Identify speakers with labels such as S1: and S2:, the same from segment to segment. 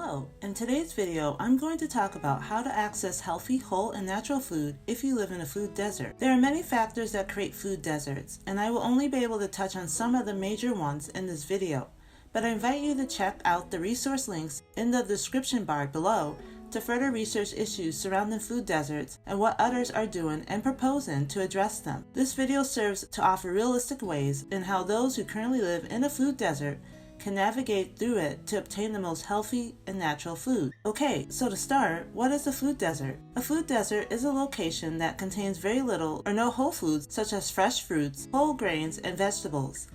S1: Hello, in today's video I'm going to talk about how to access healthy, whole, and natural food if you live in a food desert. There are many factors that create food deserts, and I will only be able to touch on some of the major ones in this video, but I invite you to check out the resource links in the description bar below to further research issues surrounding food deserts and what others are doing and proposing to address them. This video serves to offer realistic ways in how those who currently live in a food desert can navigate through it to obtain the most healthy and natural food. Okay, so to start, what is a food desert? A food desert is a location that contains very little or no whole foods such as fresh fruits, whole grains, and vegetables.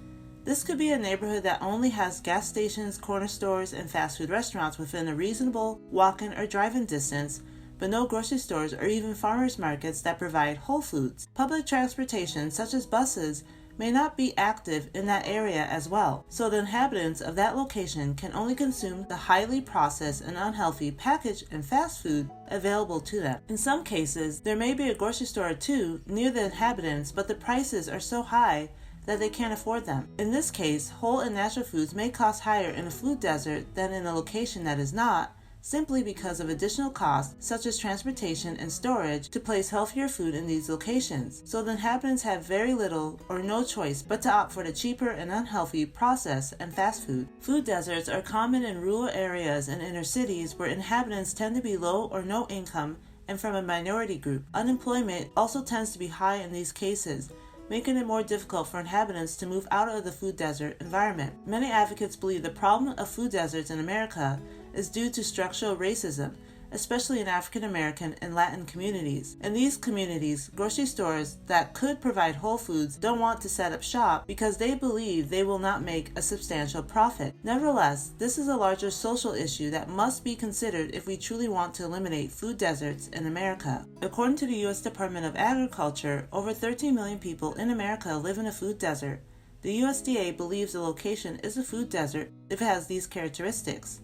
S1: This could be a neighborhood that only has gas stations, corner stores, and fast food restaurants within a reasonable walk-in or drive-in distance, but no grocery stores or even farmers markets that provide whole foods. Public transportation, such as buses, may not be active in that area as well, so the inhabitants of that location can only consume the highly processed and unhealthy packaged and fast food available to them. In some cases, there may be a grocery store or two near the inhabitants, but the prices are so high that they can't afford them. In this case, whole and natural foods may cost higher in a food desert than in a location that is not, simply because of additional costs such as transportation and storage to place healthier food in these locations. So the inhabitants have very little or no choice but to opt for the cheaper and unhealthy processed and fast food. Food deserts are common in rural areas and inner cities where inhabitants tend to be low or no income and from a minority group. Unemployment also tends to be high in these cases, making it more difficult for inhabitants to move out of the food desert environment. Many advocates believe the problem of food deserts in America is due to structural racism, especially in African American and Latin communities. In these communities, grocery stores that could provide whole foods don't want to set up shop because they believe they will not make a substantial profit. Nevertheless, this is a larger social issue that must be considered if we truly want to eliminate food deserts in America. According to the U.S. Department of Agriculture, over 13 million people in America live in a food desert. The USDA believes the location is a food desert if it has these characteristics: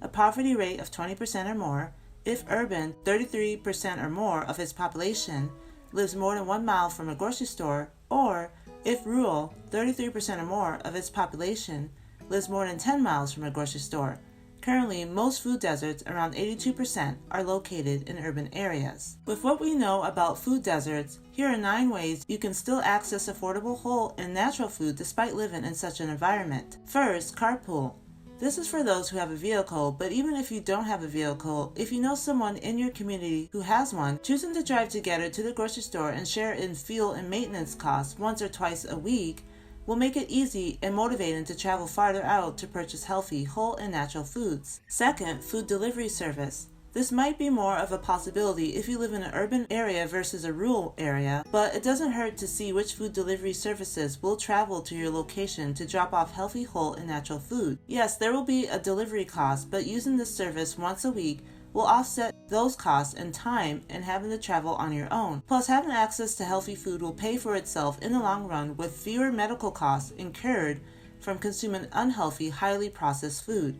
S1: a poverty rate of 20% or more, if urban, 33% or more of its population lives more than 1 mile from a grocery store, or if rural, 33% or more of its population lives more than 10 miles from a grocery store. Currently, most food deserts, around 82%, are located in urban areas. With what we know about food deserts, here are 9 ways you can still access affordable whole and natural food despite living in such an environment. First, carpool. This is for those who have a vehicle, but even if you don't have a vehicle, if you know someone in your community who has one, choosing to drive together to the grocery store and share in fuel and maintenance costs once or twice a week will make it easy and motivating to travel farther out to purchase healthy, whole, and natural foods. Second, food delivery service. This might be more of a possibility if you live in an urban area versus a rural area, but it doesn't hurt to see which food delivery services will travel to your location to drop off healthy, whole, and natural food. Yes, there will be a delivery cost, but using this service once a week will offset those costs and time and having to travel on your own. Plus, having access to healthy food will pay for itself in the long run with fewer medical costs incurred from consuming unhealthy, highly processed food.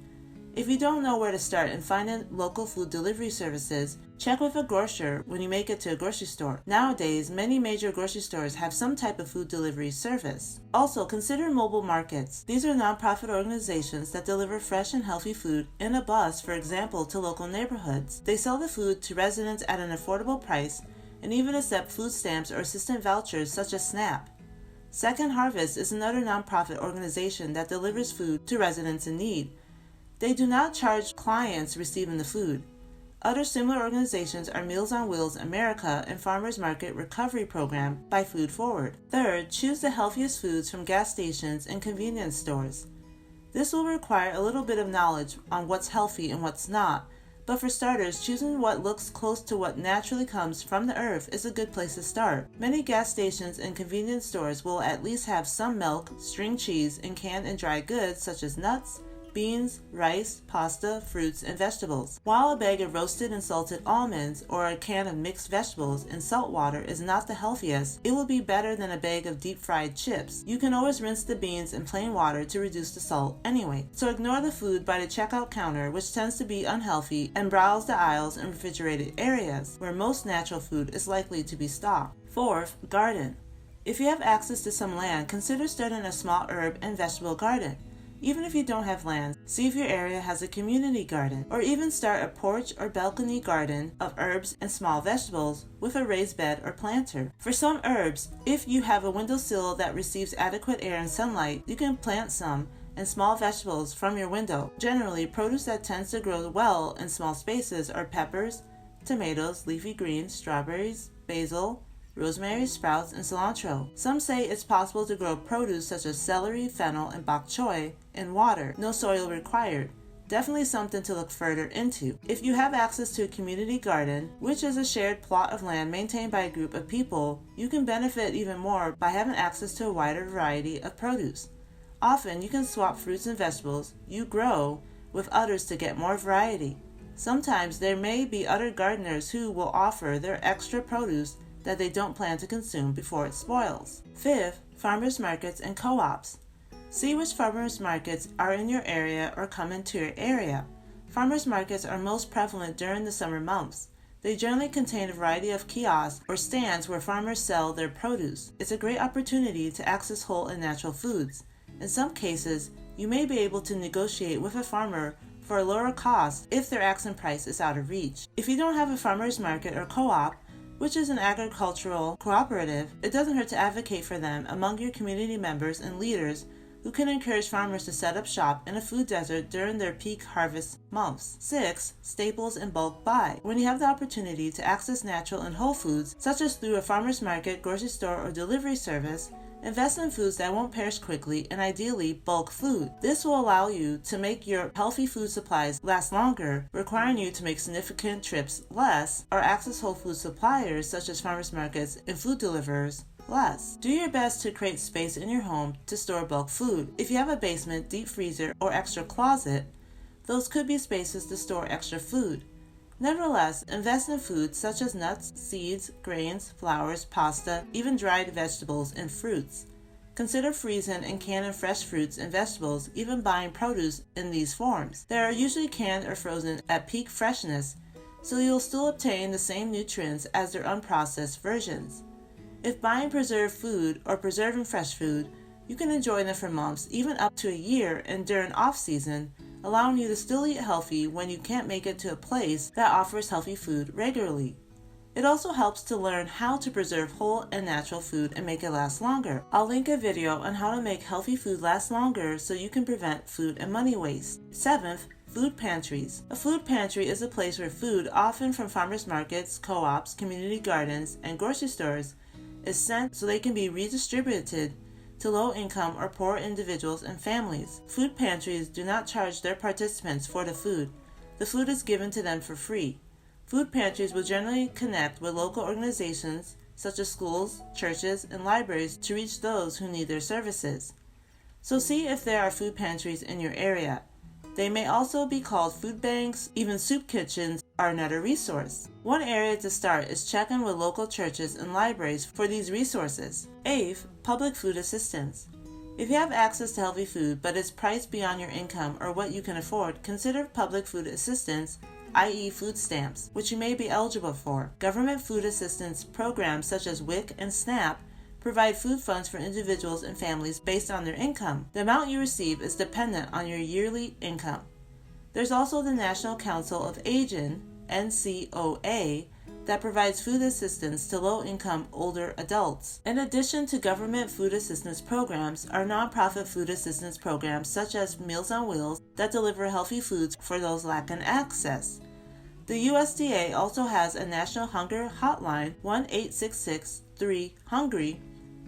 S1: If you don't know where to start in finding local food delivery services, check with a grocer when you make it to a grocery store. Nowadays, many major grocery stores have some type of food delivery service. Also, consider mobile markets. These are nonprofit organizations that deliver fresh and healthy food in a bus, for example, to local neighborhoods. They sell the food to residents at an affordable price and even accept food stamps or assistance vouchers such as SNAP. Second Harvest is another nonprofit organization that delivers food to residents in need. They do not charge clients receiving the food. Other similar organizations are Meals on Wheels America and Farmers Market Recovery Program by Food Forward. Third, choose the healthiest foods from gas stations and convenience stores. This will require a little bit of knowledge on what's healthy and what's not, but for starters, choosing what looks close to what naturally comes from the earth is a good place to start. Many gas stations and convenience stores will at least have some milk, string cheese, and canned and dry goods such as nuts, beans, rice, pasta, fruits, and vegetables. While a bag of roasted and salted almonds or a can of mixed vegetables in salt water is not the healthiest, it will be better than a bag of deep-fried chips. You can always rinse the beans in plain water to reduce the salt anyway. So ignore the food by the checkout counter, which tends to be unhealthy, and browse the aisles in refrigerated areas, where most natural food is likely to be stocked. Fourth, garden. If you have access to some land, consider starting a small herb and vegetable garden. Even if you don't have land, see if your area has a community garden, or even start a porch or balcony garden of herbs and small vegetables with a raised bed or planter. For some herbs, if you have a windowsill that receives adequate air and sunlight, you can plant some and small vegetables from your window. Generally, produce that tends to grow well in small spaces are peppers, tomatoes, leafy greens, strawberries, basil, rosemary, sprouts, and cilantro. Some say it's possible to grow produce such as celery, fennel, and bok choy in water. No soil required. Definitely something to look further into. If you have access to a community garden, which is a shared plot of land maintained by a group of people, you can benefit even more by having access to a wider variety of produce. Often, you can swap fruits and vegetables you grow with others to get more variety. Sometimes there may be other gardeners who will offer their extra produce that they don't plan to consume before it spoils. Fifth, farmers markets and co-ops. See which farmers markets are in your area or come into your area. Farmers markets are most prevalent during the summer months. They generally contain a variety of kiosks or stands where farmers sell their produce. It's a great opportunity to access whole and natural foods. In some cases, you may be able to negotiate with a farmer for a lower cost if their asking price is out of reach. If you don't have a farmers market or co-op, which is an agricultural cooperative, it doesn't hurt to advocate for them among your community members and leaders who can encourage farmers to set up shop in a food desert during their peak harvest months. 6. Staples and bulk buy. When you have the opportunity to access natural and whole foods, such as through a farmer's market, grocery store, or delivery service, invest in foods that won't perish quickly and ideally bulk food. This will allow you to make your healthy food supplies last longer, requiring you to make significant trips less or access whole food suppliers such as farmers markets and food deliverers less. Do your best to create space in your home to store bulk food. If you have a basement, deep freezer, or extra closet, those could be spaces to store extra food. Nevertheless, invest in foods such as nuts, seeds, grains, flours, pasta, even dried vegetables and fruits. Consider freezing and canning fresh fruits and vegetables, even buying produce in these forms. They are usually canned or frozen at peak freshness, so you'll still obtain the same nutrients as their unprocessed versions. If buying preserved food or preserving fresh food, you can enjoy them for months, even up to a year, and during off-season, allowing you to still eat healthy when you can't make it to a place that offers healthy food regularly. It also helps to learn how to preserve whole and natural food and make it last longer. I'll link a video on how to make healthy food last longer so you can prevent food and money waste. 7th, food pantries. A food pantry is a place where food, often from farmers markets, co-ops, community gardens, and grocery stores, is sent so they can be redistributed to low-income or poor individuals and families. Food pantries do not charge their participants for the food. The food is given to them for free. Food pantries will generally connect with local organizations such as schools, churches, and libraries to reach those who need their services. So see if there are food pantries in your area. They may also be called food banks. Even soup kitchens are another resource. One area to start is checking with local churches and libraries for these resources. 8th, public food assistance. If you have access to healthy food but it's priced beyond your income or what you can afford, consider public food assistance, i.e. food stamps, which you may be eligible for. Government food assistance programs such as WIC and SNAP provide food funds for individuals and families based on their income. The amount you receive is dependent on your yearly income. There's also the National Council of Aging, NCOA, that provides food assistance to low-income older adults. In addition to government food assistance programs, are nonprofit food assistance programs such as Meals on Wheels that deliver healthy foods for those lacking access. The USDA also has a national hunger hotline, 1-866-3-HUNGRY,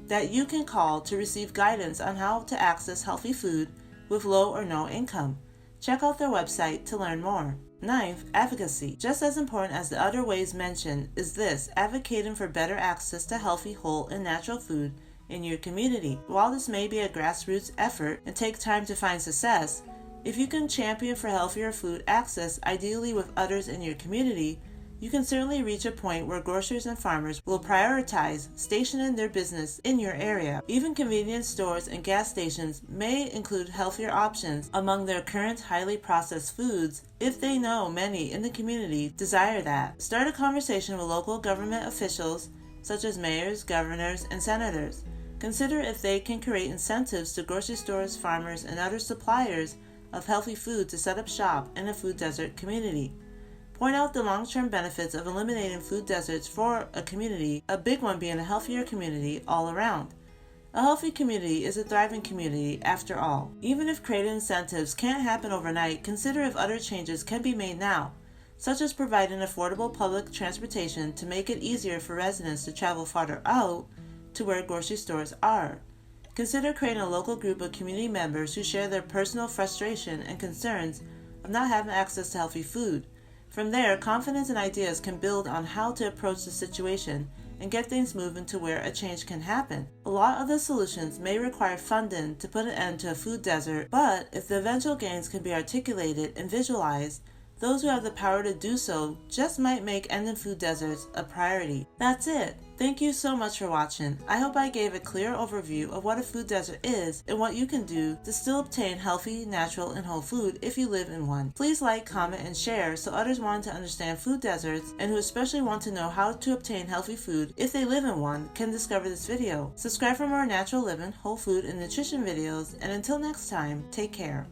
S1: that you can call to receive guidance on how to access healthy food with low or no income. Check out their website to learn more. 9th, advocacy. Just as important as the other ways mentioned is this, advocating for better access to healthy, whole, and natural food in your community. While this may be a grassroots effort and take time to find success, if you can champion for healthier food access, ideally with others in your community, you can certainly reach a point where grocers and farmers will prioritize stationing their business in your area. Even convenience stores and gas stations may include healthier options among their current highly processed foods if they know many in the community desire that. Start a conversation with local government officials such as mayors, governors, and senators. Consider if they can create incentives to grocery stores, farmers, and other suppliers of healthy food to set up shop in a food desert community. Point out the long-term benefits of eliminating food deserts for a community, a big one being a healthier community all around. A healthy community is a thriving community after all. Even if created incentives can't happen overnight, consider if other changes can be made now, such as providing affordable public transportation to make it easier for residents to travel farther out to where grocery stores are. Consider creating a local group of community members who share their personal frustration and concerns of not having access to healthy food. From there, confidence and ideas can build on how to approach the situation and get things moving to where a change can happen. A lot of the solutions may require funding to put an end to a food desert, but if the eventual gains can be articulated and visualized, those who have the power to do so just might make ending food deserts a priority. That's it. Thank you so much for watching. I hope I gave a clear overview of what a food desert is and what you can do to still obtain healthy, natural, and whole food if you live in one. Please like, comment, and share so others wanting to understand food deserts and who especially want to know how to obtain healthy food if they live in one can discover this video. Subscribe for more natural living, whole food, and nutrition videos, and until next time, take care.